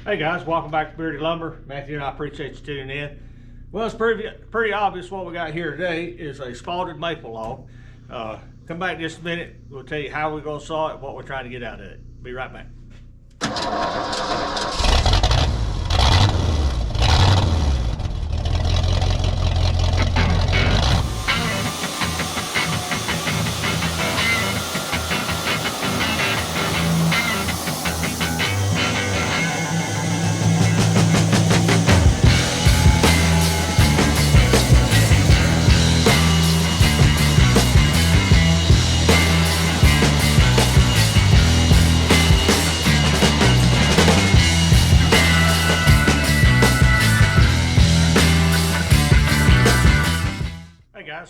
Hey guys, welcome back to Beardy Lumber. Matthew and I appreciate you tuning in. Well, it's pretty obvious what we got here today is a spalted maple log. Come back in just a minute. We'll tell you how we're going to saw it, what we're trying to get out of it. Be right back.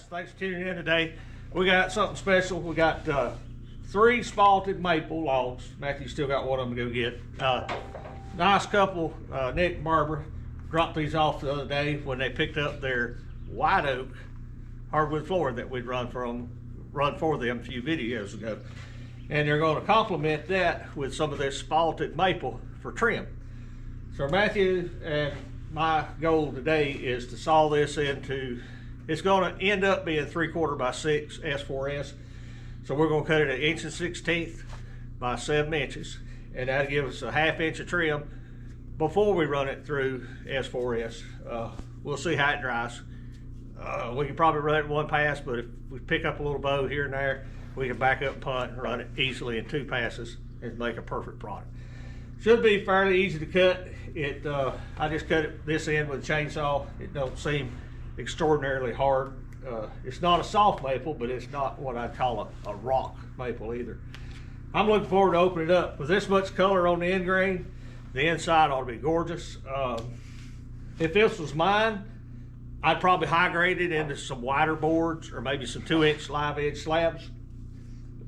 Thanks for tuning in today. We got something special. We got 3 spalted maple logs. Matthew still got one of them to go get. Nice couple. Nick and Barbara dropped these off the other day when they picked up their white oak hardwood floor that we'd run for them a few videos ago. And they're going to complement that with some of this spalted maple for trim. So Matthew and my goal today is to saw this into, it's going to end up being 3/4 by 6 S4S. So we're going to cut it at 1 1/16 by 7 inches. And that'll give us a 1/2 inch of trim before we run it through S4S. We'll see how it dries. We can probably run it in 1 pass, but if we pick up a little bow here and there, we can back up and punt and run it easily in 2 passes and make a perfect product. Should be fairly easy to cut. I just cut it this end with a chainsaw. It don't seem extraordinarily hard. It's not a soft maple, but it's not what I'd call a rock maple either. I'm looking forward to opening it up. With this much color on the end grain, the inside ought to be gorgeous. If this was mine, I'd probably high grade it into some wider boards or maybe some 2-inch live edge slabs,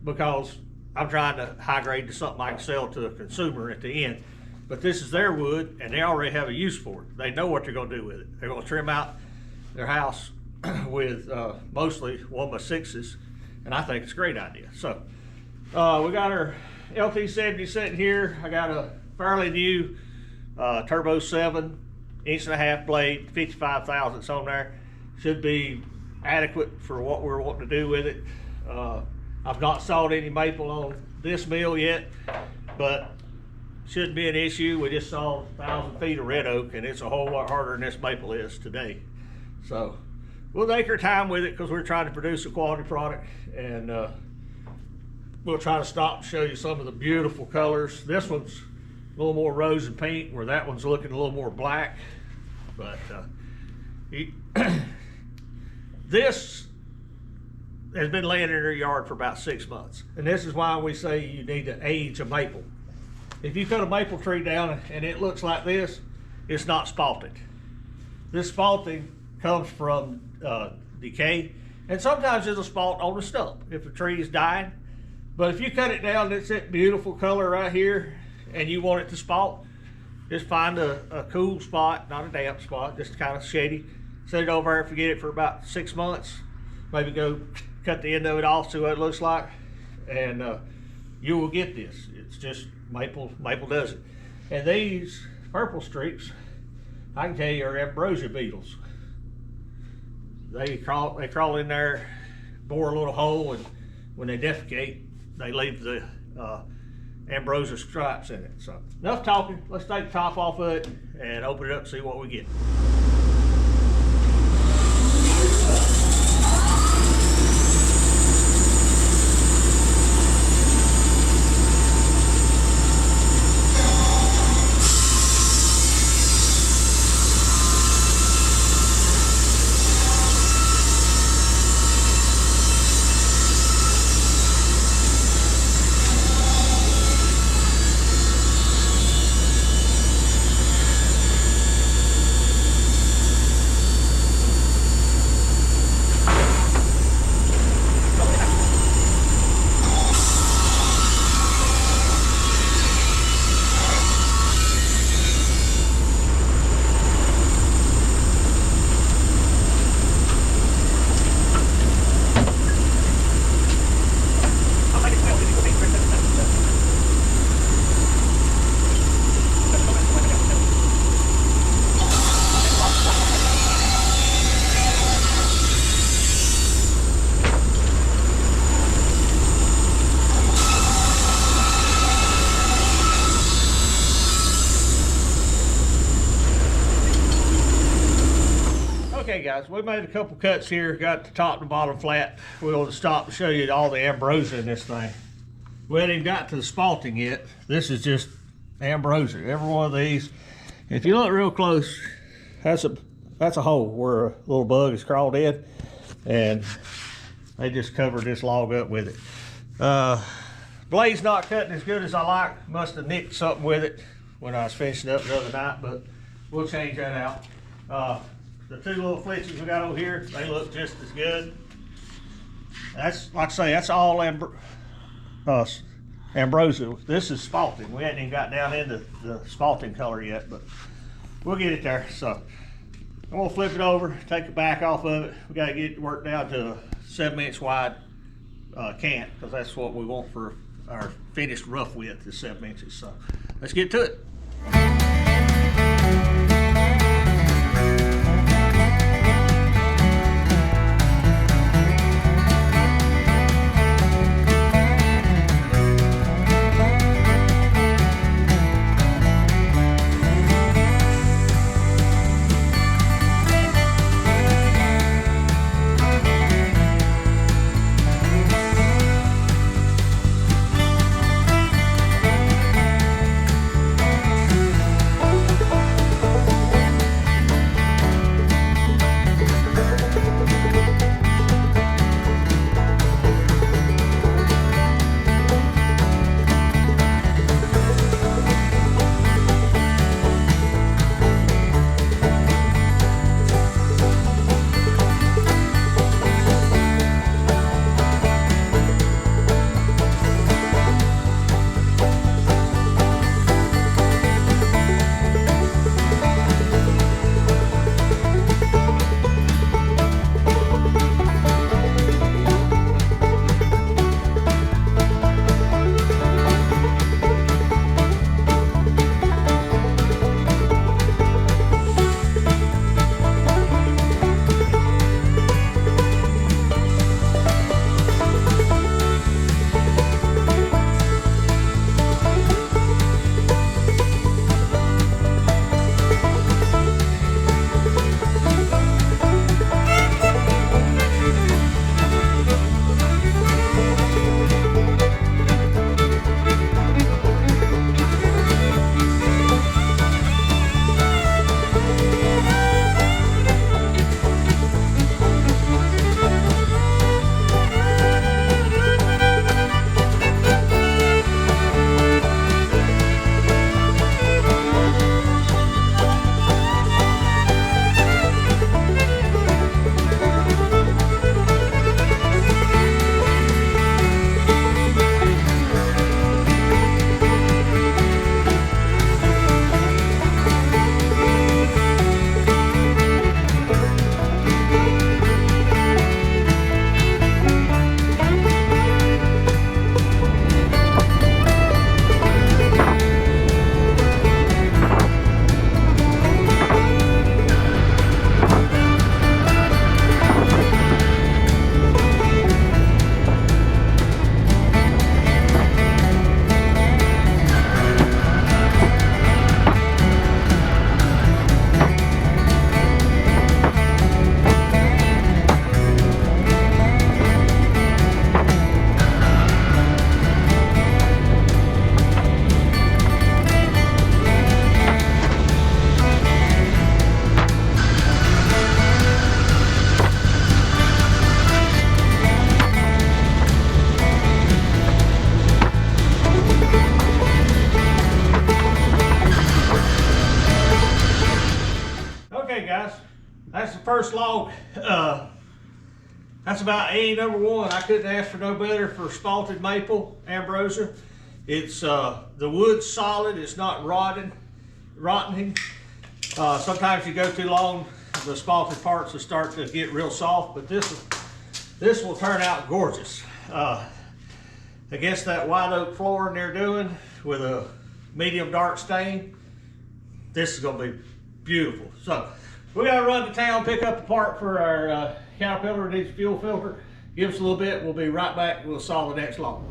because I'm trying to high grade to something I can sell to a consumer at the end. But this is their wood and they already have a use for it. They know what they're going to do with it. They're going to trim out their house with mostly 1x6s, and I think it's a great idea. So we got our LT70 sitting here. I got a fairly new Turbo 7 1.5-inch blade, 55 thousandths on there. Should be adequate for what we're wanting to do with it. I've not sawed any maple on this mill yet, but shouldn't be an issue. We just sawed 1,000 feet of red oak, and it's a whole lot harder than this maple is today. So we'll take our time with it because we're trying to produce a quality product, and we'll try to stop and show you some of the beautiful colors. This one's a little more rose and pink, where that one's looking a little more black. But this has been laying in your yard for about 6 months, and this is why we say you need to age a maple. If you cut a maple tree down and it looks like this, it's not spalted. This spalting comes from decay, and sometimes it'll spalt on the stump if the tree is dying. But if you cut it down, it's that beautiful color right here, and you want it to spalt, just find a cool spot, not a damp spot, just kind of shady. Set it over there, forget it for about 6 months. Maybe go cut the end of it off, see what it looks like, and you will get this. It's just maple does it. And these purple streaks, I can tell you, are ambrosia beetles. They crawl in there, bore a little hole, and when they defecate, they leave the ambrosia stripes in it. So enough talking. Let's take the top off of it and open it up and see what we get. guys, we made a couple cuts here, got the top and bottom flat. We'll stop and show you all the ambrosia in this thing. We haven't even got to the spalting yet. This is just ambrosia, every one of these. If you look real close, that's a hole where a little bug has crawled in, and they just covered this log up with it. Blade's not cutting as good as I like. Must have nicked something with it when I was finishing up the other night, but we'll change that out. The two little flitches we got over here, they look just as good. That's, like I say, that's all ambrosia. This is spalting. We hadn't even got down into the spalting color yet, but we'll get it there. So I'm gonna flip it over, take the back off of it. We gotta get it worked down to a 7-inch wide cant, because that's what we want for our finished rough width is 7 inches. So let's get to it. That's the first log. That's about A number 1. I couldn't ask for no better for spalted maple ambrosia. It's the wood's solid. It's not rotting. Sometimes you go too long, the spalted parts will start to get real soft, but this will turn out gorgeous. I guess that white oak flooring they're doing with a medium dark stain, this is gonna be beautiful. So we gotta run to town, pick up a part for our Caterpillar. Needs a fuel filter. Give us a little bit, we'll be right back. We'll saw the next log.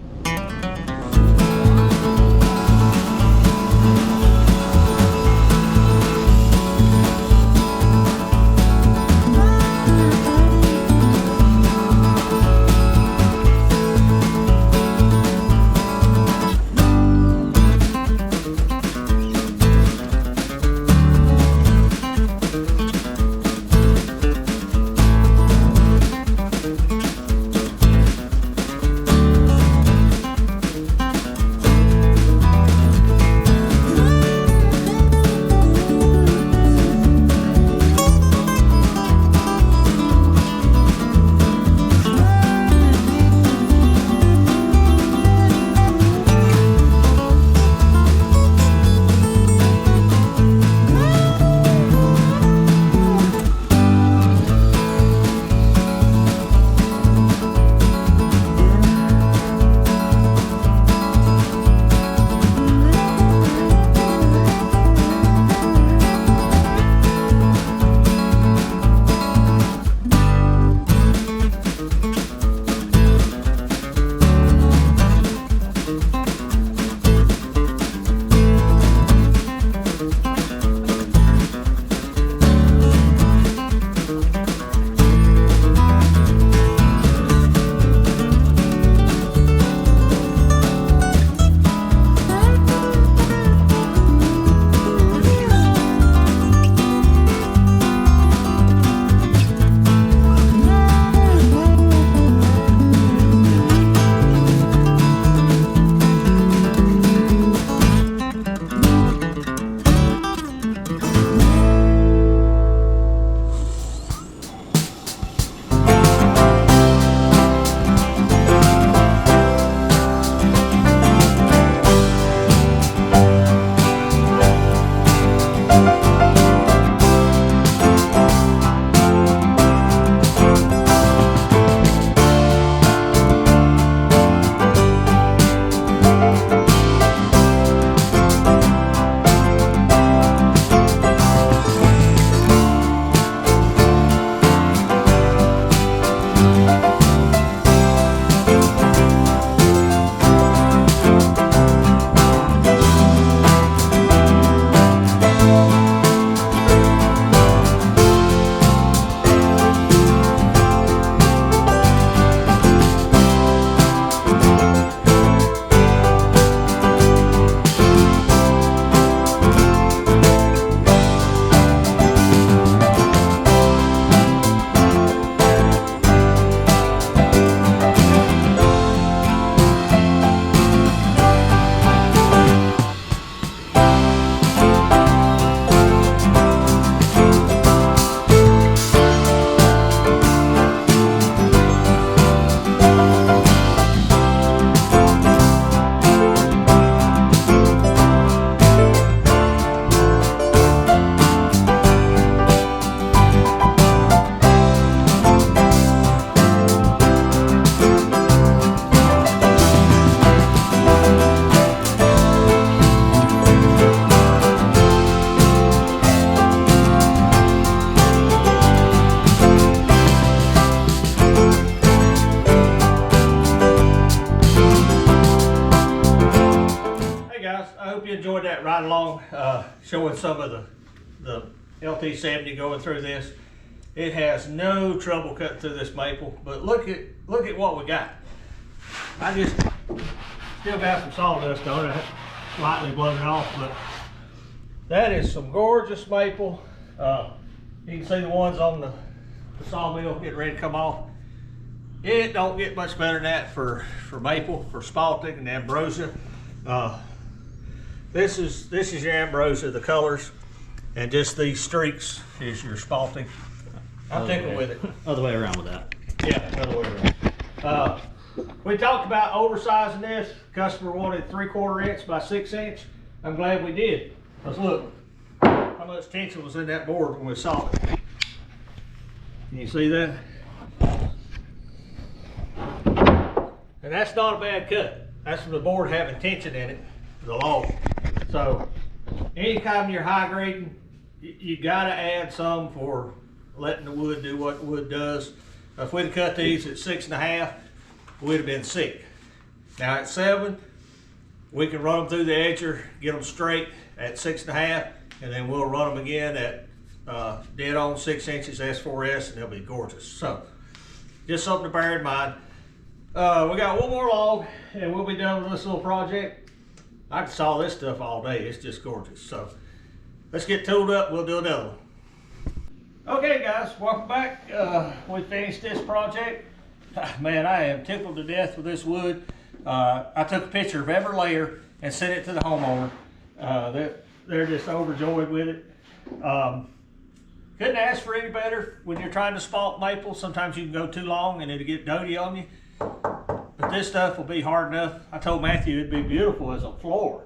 showing some of the LT70 going through this. It has no trouble cutting through this maple, but look at what we got. I just still got some sawdust on it. I slightly blown it off, but that is some gorgeous maple. You can see the ones on the sawmill getting ready to come off. It don't get much better than that for maple, for spalting and ambrosia. This is your ambrosia, the colors, and just these streaks is your spalting. I'm tickled with it. Other way around with that. Yeah, other way around. We talked about oversizing this. Customer wanted 3/4 inch by 6 inch. I'm glad we did. Let's look how much tension was in that board when we saw it. Can you see that? And that's not a bad cut. That's from the board having tension in it, the log. So anytime you're high grading, you gotta add some for letting the wood do what wood does. If we'd have cut these at 6.5, we'd have been sick. Now at 7, we can run them through the edger, get them straight at 6.5, and then we'll run them again at dead on 6 inches S4S, and they'll be gorgeous. So just something to bear in mind. We got one more log and we'll be done with this little project. I can saw this stuff all day. It's just gorgeous. So let's get tooled up. We'll do another one. Okay guys, welcome back. We finished this project. Man, I am tickled to death with this wood. I took a picture of every layer and sent it to the homeowner. They're just overjoyed with it. Couldn't ask for any better. When you're trying to spalt maple, sometimes you can go too long and it'll get doty on you. But this stuff will be hard enough. I told Matthew it'd be beautiful as a floor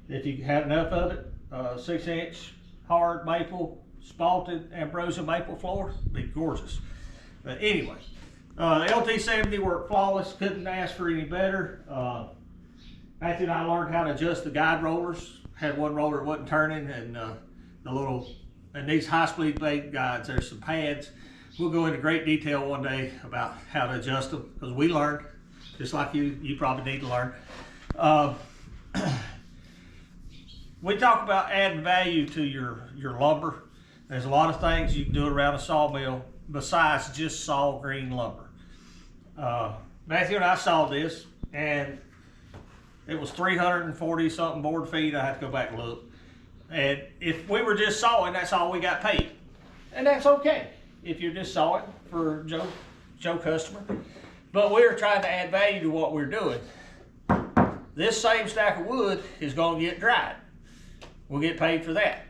if you have enough of it. 6 inch hard maple, spalted ambrosia maple floor, be gorgeous. But anyway, the LT70 worked flawless. Couldn't ask for any better. Matthew and I learned how to adjust the guide rollers. Had one roller that wasn't turning, and and these high-speed blade guides, there's some pads. We'll go into great detail one day about how to adjust them, because we learned, just like you probably need to learn. We talk about adding value to your lumber. There's a lot of things you can do around a sawmill besides just saw green lumber. Matthew and I saw this, and it was 340 something board feet. I had to go back and look. And if we were just sawing, that's all we got paid. And that's okay if you're just sawing for Joe customer. But we're trying to add value to what we're doing. This same stack of wood is going to get dried. We'll get paid for that.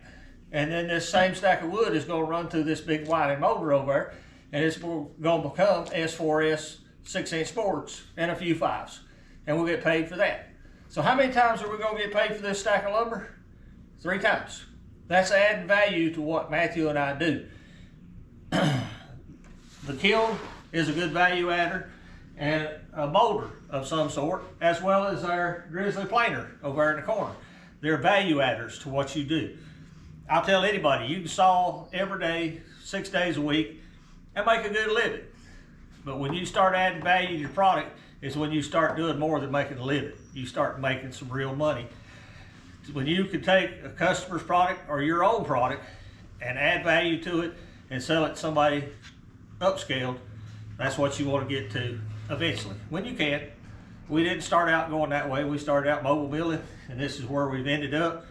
And then this same stack of wood is going to run through this big winding motor over there, and it's going to become S4S 6 inch boards and a few 5s. And we'll get paid for that. So how many times are we going to get paid for this stack of lumber? 3 times. That's adding value to what Matthew and I do. The kiln is a good value adder, and a molder of some sort, as well as our grizzly planer over there in the corner. They're value adders to what you do. I'll tell anybody, you can saw every day, 6 days a week, and make a good living. But when you start adding value to your product, is when you start doing more than making a living. You start making some real money. When you can take a customer's product or your own product and add value to it and sell it to somebody upscaled, that's what you want to get to eventually, when you can. We didn't start out going that way. We started out mobile milling, and this is where we've ended up,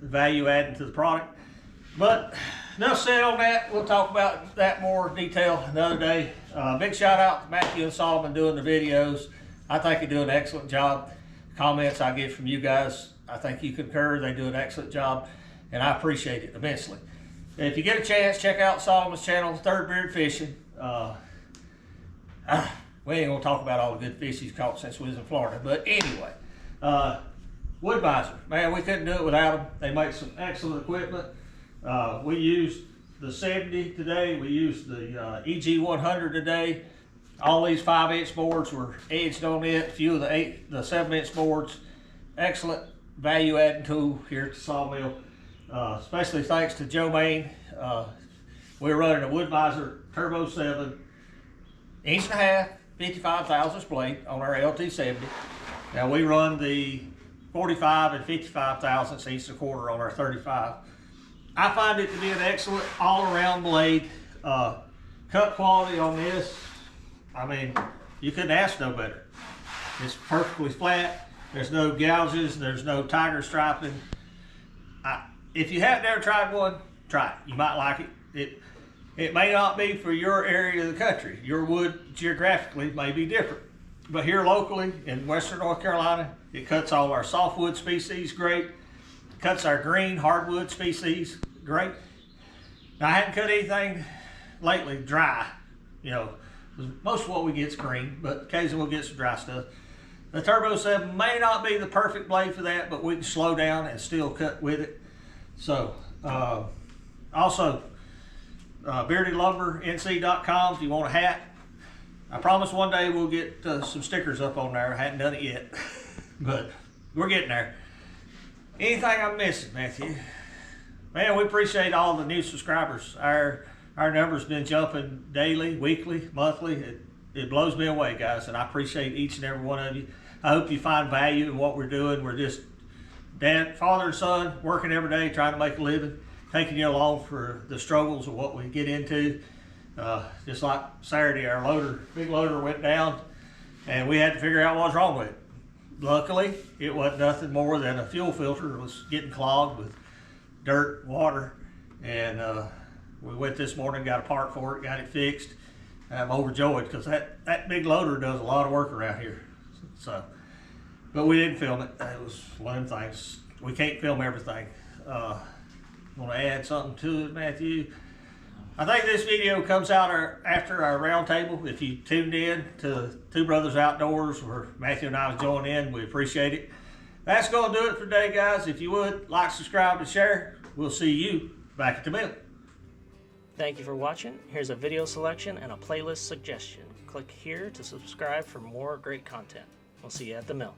value adding to the product. But enough said on that. We'll talk about that more detail another day. Big shout out to Matthew and Solomon doing the videos. I think they do an excellent job. Comments I get from you guys, I think you concur. They do an excellent job, and I appreciate it immensely. If you get a chance, check out Solomon's channel, Third Beard Fishing. We ain't gonna talk about all the good fish he's caught since we was in Florida, but anyway, Woodvisor, man, we couldn't do it without them. They make some excellent equipment. We used the 70 today. We used the EG 100 today. All these 5 inch boards were edged on it. A few of the 7 inch boards. Excellent value adding tool here at the sawmill. Especially thanks to Joe Main. We're running a Woodvisor Turbo 7 1.5 inch 55 thousandths blade on our LT70. Now we run the 45 and 55 thousandths each a quarter on our 35. I find it to be an excellent all-around blade. Cut quality on this, I mean, you couldn't ask no better. It's perfectly flat. There's no gouges. There's no tiger striping. If you haven't ever tried one, try it. You might like it. It may not be for your area of the country. Your wood geographically may be different. But here locally in Western North Carolina, it cuts all our softwood species great. Cuts our green hardwood species great. Now I hadn't cut anything lately dry. You know, most of what we get is green, but occasionally we'll get some dry stuff. The Turbo 7 may not be the perfect blade for that, but we can slow down and still cut with it. So, also, beardedlumbernc.com if you want a hat. I promise one day we'll get some stickers up on there. I hadn't done it yet, but we're getting there. Anything I'm missing, Matthew? Man, we appreciate all the new subscribers. Our number's been jumping daily, weekly, monthly. It blows me away, guys, and I appreciate each and every one of you. I hope you find value in what we're doing. We're just father and son working every day, trying to make a living, taking you along for the struggles of what we get into. Just like Saturday, our big loader went down, and we had to figure out what was wrong with it. Luckily, it wasn't nothing more than a fuel filter. It was getting clogged with dirt, water, and we went this morning, got a part for it, got it fixed. I'm overjoyed because that big loader does a lot of work around here. So, but we didn't film it. It was one of them things. We can't film everything. Want to add something to it, Matthew? I think this video comes out after our round table. If you tuned in to Two Brothers Outdoors, where Matthew and I was joining in, we appreciate it. That's going to do it for today, guys. If you would, like, subscribe, and share. We'll see you back at the mill. Thank you for watching. Here's a video selection and a playlist suggestion. Click here to subscribe for more great content. We'll see you at the mill.